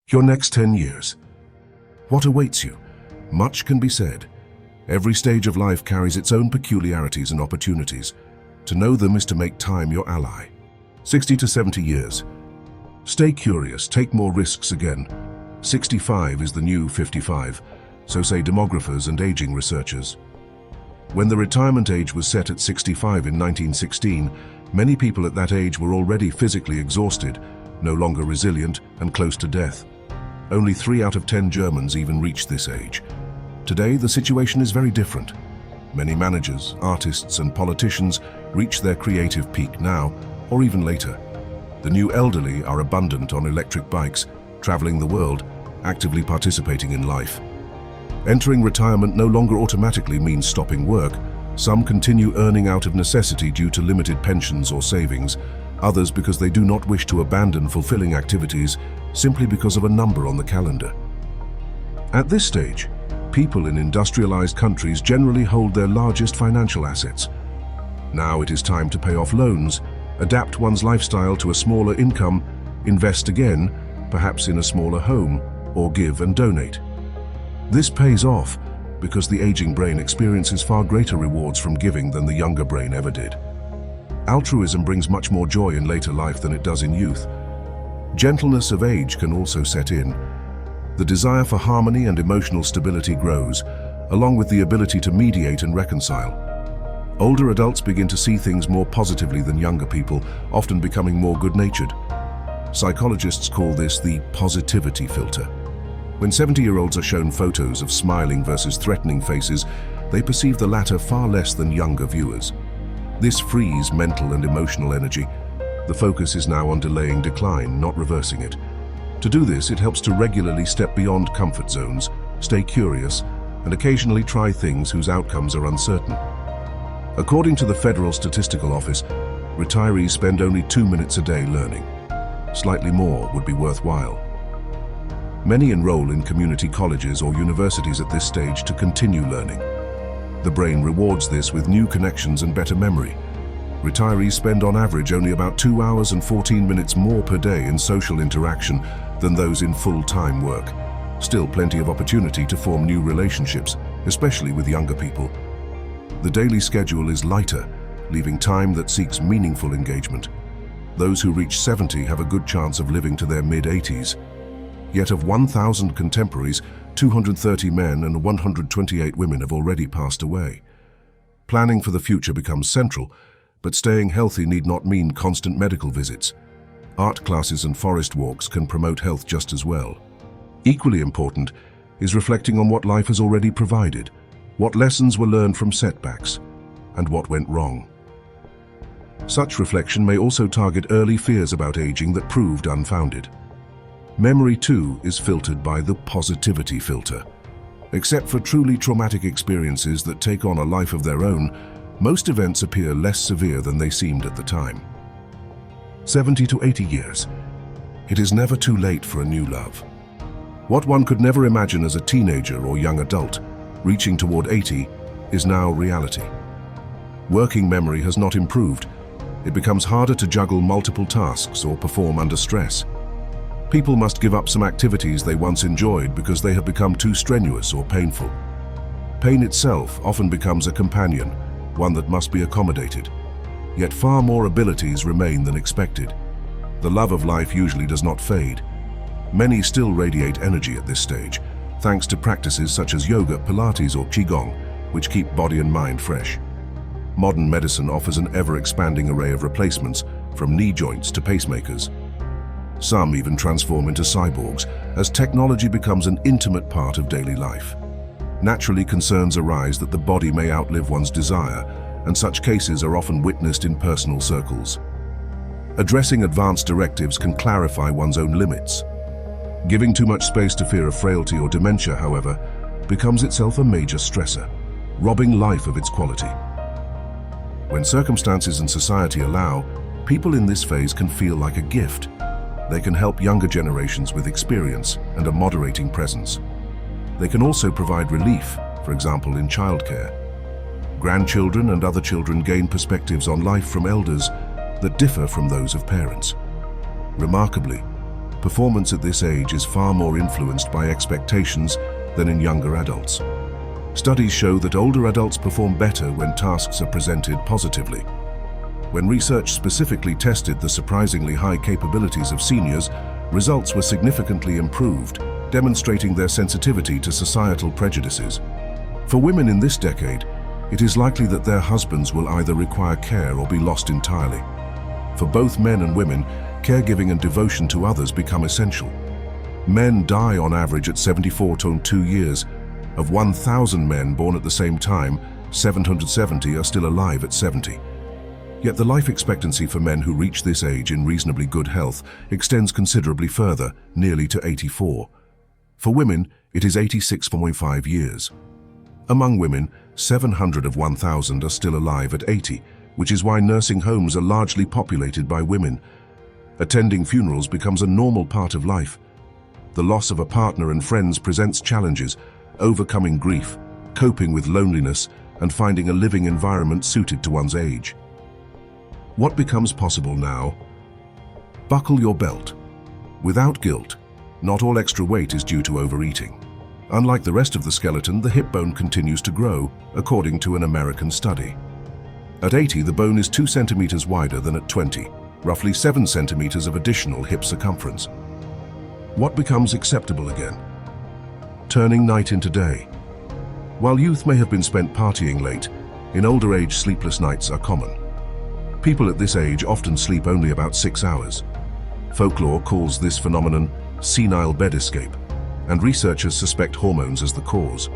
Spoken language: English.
Your next 10 years. What awaits you? Much can be said. Every stage of life carries its own peculiarities and opportunities. To know them is to make time your ally. 60 to 70 years. Stay curious, take more risks again. 65 is the new 55, so say demographers and aging researchers. When the retirement age was set at 65 in 1916, many people at that age were already physically exhausted, no longer resilient, and close to death. Only 3 out of 10 Germans even reached this age. Today, the situation is very different. Many managers, artists, and politicians reach their creative peak now, or even later. The new elderly are abundant on electric bikes, traveling the world, actively participating in life. Entering retirement no longer automatically means stopping work. Some continue earning out of necessity due to limited pensions or savings, others because they do not wish to abandon fulfilling activities simply because of a number on the calendar. At this stage, people in industrialized countries generally hold their largest financial assets. Now it is time to pay off loans, adapt one's lifestyle to a smaller income, invest again, perhaps in a smaller home, or give and donate. This pays off because the aging brain experiences far greater rewards from giving than the younger brain ever did. Altruism brings much more joy in later life than it does in youth. Gentleness of age can also set in. The desire for harmony and emotional stability grows, along with the ability to mediate and reconcile. Older adults begin to see things more positively than younger people, often becoming more good-natured. Psychologists call this the positivity filter. When 70-year-olds are shown photos of smiling versus threatening faces, they perceive the latter far less than younger viewers. This frees mental and emotional energy. The focus is now on delaying decline, not reversing it. To do this, it helps to regularly step beyond comfort zones, stay curious, and occasionally try things whose outcomes are uncertain. According to the Federal Statistical Office, retirees spend only 2 minutes a day learning. Slightly more would be worthwhile. Many enroll in community colleges or universities at this stage to continue learning. The brain rewards this with new connections and better memory. Retirees spend on average only about 2 hours and 14 minutes more per day in social interaction than those in full-time work. Still plenty of opportunity to form new relationships, especially with younger people. The daily schedule is lighter, leaving time that seeks meaningful engagement. Those who reach 70 have a good chance of living to their mid-80s. Yet of 1,000 contemporaries, 230 men and 128 women have already passed away. Planning for the future becomes central, but staying healthy need not mean constant medical visits. Art classes and forest walks can promote health just as well. Equally important is reflecting on what life has already provided, what lessons were learned from setbacks, and what went wrong. Such reflection may also target early fears about aging that proved unfounded. Memory, too, is filtered by the positivity filter. Except for truly traumatic experiences that take on a life of their own, most events appear less severe than they seemed at the time. 70 to 80 years. It is never too late for a new love. What one could never imagine as a teenager or young adult, reaching toward 80, is now reality. Working memory has not improved. It becomes harder to juggle multiple tasks or perform under stress. People must give up some activities they once enjoyed because they have become too strenuous or painful. Pain itself often becomes a companion, one that must be accommodated. Yet far more abilities remain than expected. The love of life usually does not fade. Many still radiate energy at this stage, thanks to practices such as yoga, Pilates, or Qigong, which keep body and mind fresh. Modern medicine offers an ever-expanding array of replacements, from knee joints to pacemakers. Some even transform into cyborgs, as technology becomes an intimate part of daily life. Naturally, concerns arise that the body may outlive one's desire, and such cases are often witnessed in personal circles. Addressing advanced directives can clarify one's own limits. Giving too much space to fear of frailty or dementia, however, becomes itself a major stressor, robbing life of its quality. When circumstances and society allow, people in this phase can feel like a gift. They can help younger generations with experience and a moderating presence. They can also provide relief, for example in childcare. Grandchildren and other children gain perspectives on life from elders that differ from those of parents. Remarkably, Performance at this age is far more influenced by expectations than in younger adults. Studies show that older adults perform better when tasks are presented positively. When research specifically tested the surprisingly high capabilities of seniors, results were significantly improved, demonstrating their sensitivity to societal prejudices. For women in this decade, it is likely that their husbands will either require care or be lost entirely. For both men and women, caregiving and devotion to others become essential. Men die on average at 74.2 years. Of 1,000 men born at the same time, 770 are still alive at 70. Yet the life expectancy for men who reach this age in reasonably good health extends considerably further, nearly to 84. For women, it is 86.5 years. Among women, 700 of 1,000 are still alive at 80, which is why nursing homes are largely populated by women. Attending funerals becomes a normal part of life. The loss of a partner and friends presents challenges, overcoming grief, coping with loneliness, and finding a living environment suited to one's age. What becomes possible now? Buckle your belt. Without guilt, not all extra weight is due to overeating. Unlike the rest of the skeleton, the hip bone continues to grow, according to an American study. At 80, the bone is 2 centimeters wider than at 20, roughly 7 centimeters of additional hip circumference. What becomes acceptable again? Turning night into day. While youth may have been spent partying late, in older age sleepless nights are common. People at this age often sleep only about 6 hours. Folklore calls this phenomenon senile bed escape, and researchers suspect hormones as the cause.